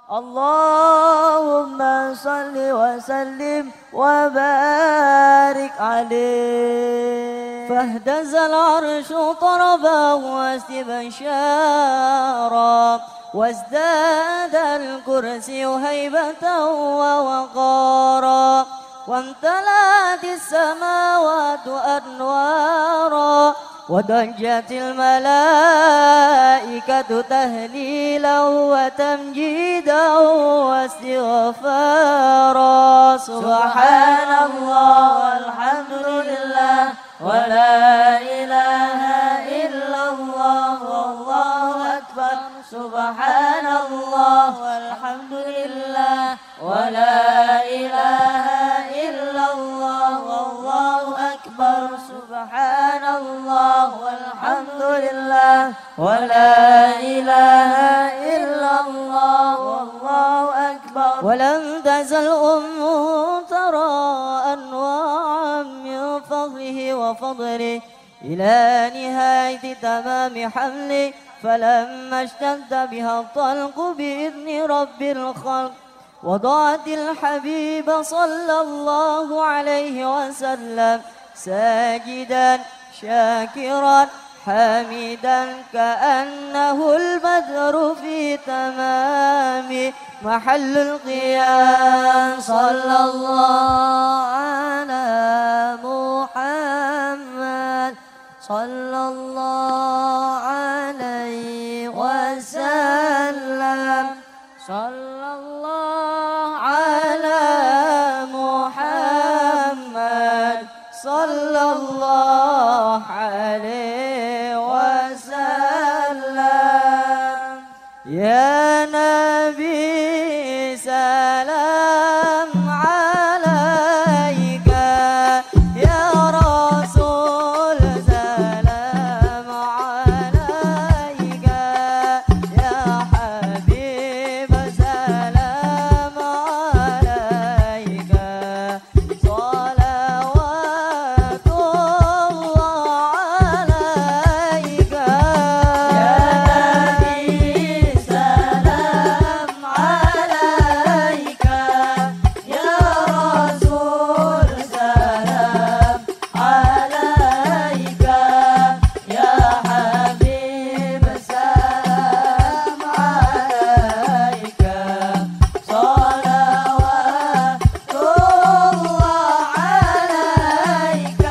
اللهم صل وسلم وبارك عليه. فاهتز العرش طربا واستبشارا وازداد الكرسي هيبة ووقارا وامتلأت السماوات أنوارا وضجت الملائكة تهليلا وتمجيدا واستغفارا. سبحان الله والحمد لله ولا إله إلا الله والله أكبر. سبحان الله والحمد لله ولا إله إلا الله والله أكبر. سبحان الله والحمد لله ولا إله إلا الله والله أكبر. ولم تزل ترى أنواعا من فضله وفضله إلى نهاية تمام حمله، فلما اشتد بها الطلق بإذن رب الخلق وضعت الحبيب صلى الله عليه وسلم ساجدا شاكرا حامدا كأنه البدر في تمام محل القيام. صلى الله على محمد صلى الله عليه وسلم. صلى الله على محمد صلى الله عليه وسلم. يا نبي سلام عليك، يا رسول سلام عليك، يا حبيب سلام عليك، صلوات الله عليك. يا نبي سلام عليك، يا رسول سلام عليك، يا حبيب سلام عليك، صلوات الله عليك.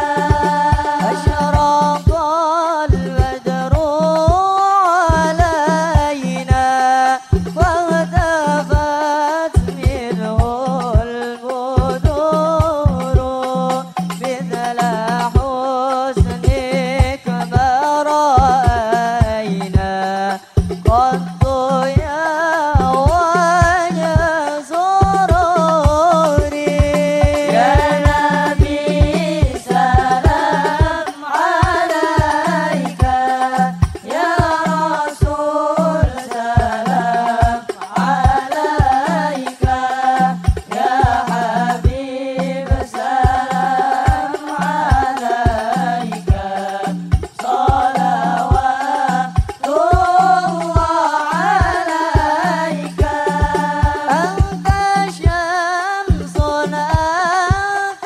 أشرق البدر علينا واهتفت منه البدور، مثل حسنك ما رأينا قط يا وجه سروري. يا نبي سلام عليك، يا رسول سلام عليك، يا حبيب سلام عليك، صلوات الله عليك. أنت شمس أنت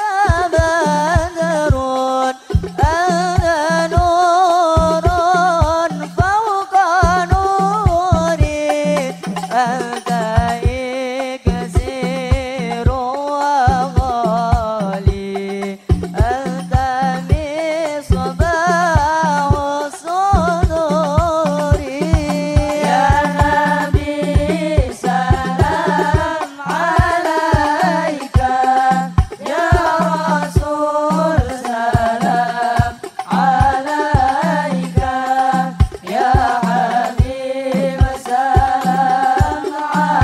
بدر أنت نور فوق نوري، أنت إكسير وغالي، أنت مصباح الصدور. يا نبي سلام عليك، يا رسول سلام عليك، يا حبيب سلام عليك،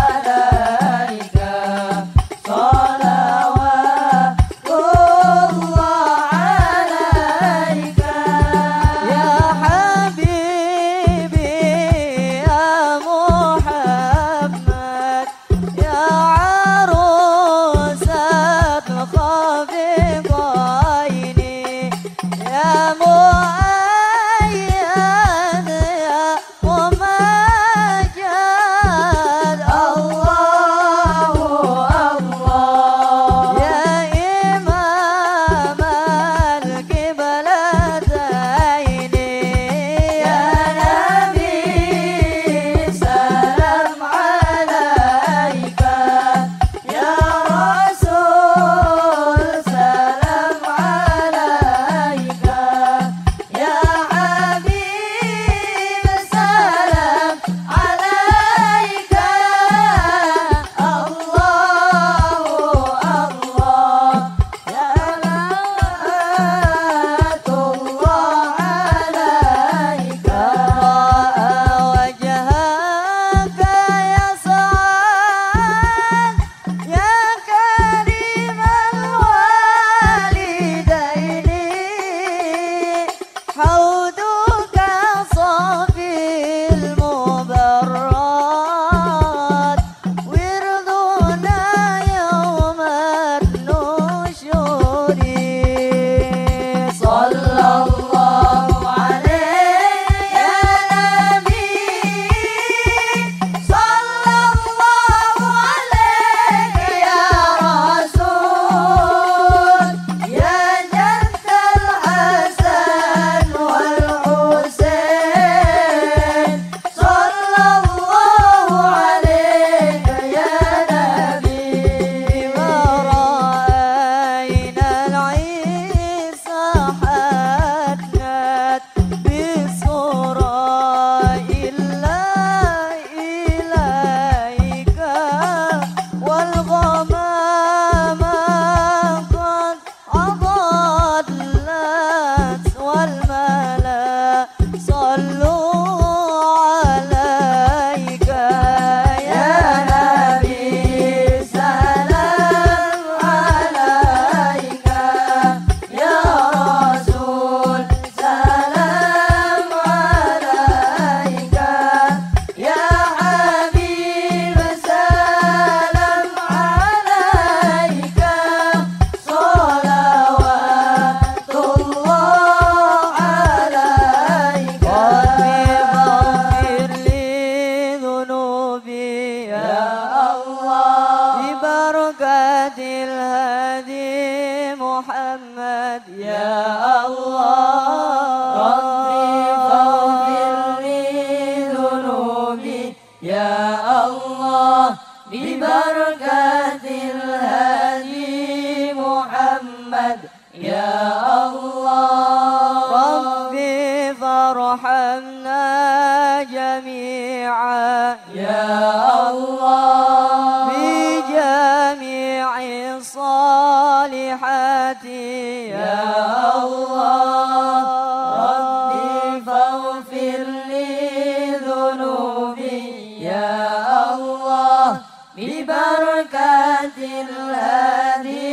الله ببركة الهادي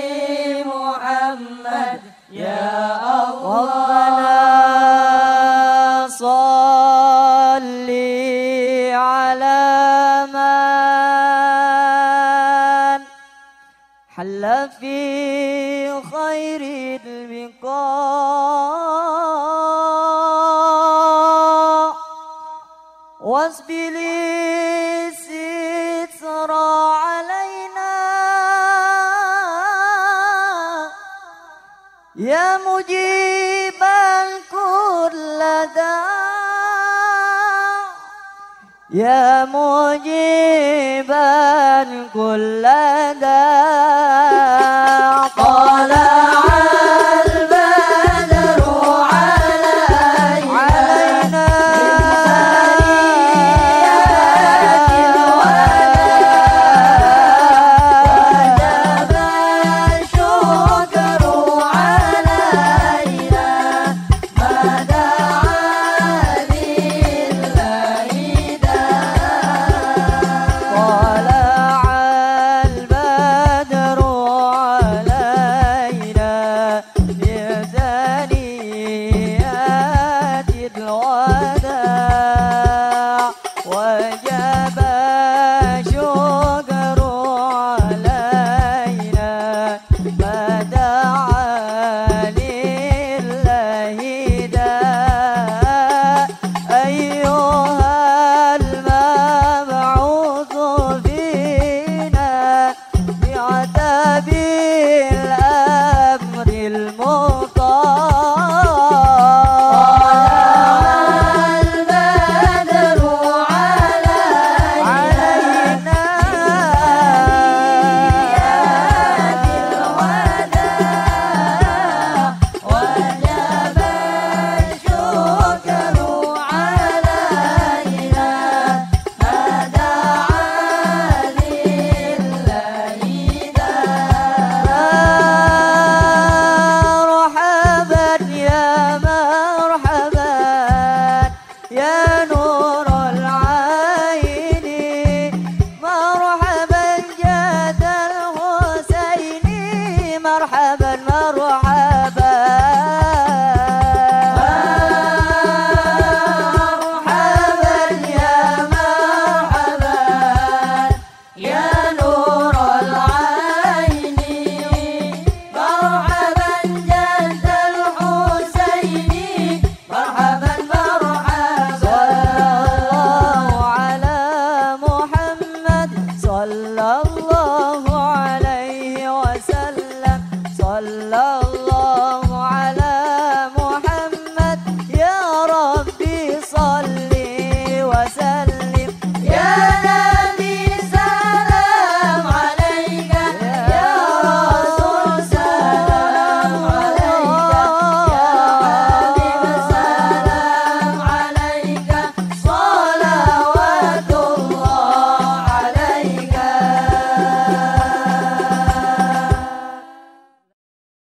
محمد يا الله. ربنا صل على من حل في خير البقاع واسبل الستر علينا يا مجيب الكل داع يا مجيب الكل داع. طلع البدر علينا وجب الشكر علينا ما دعا لله داع.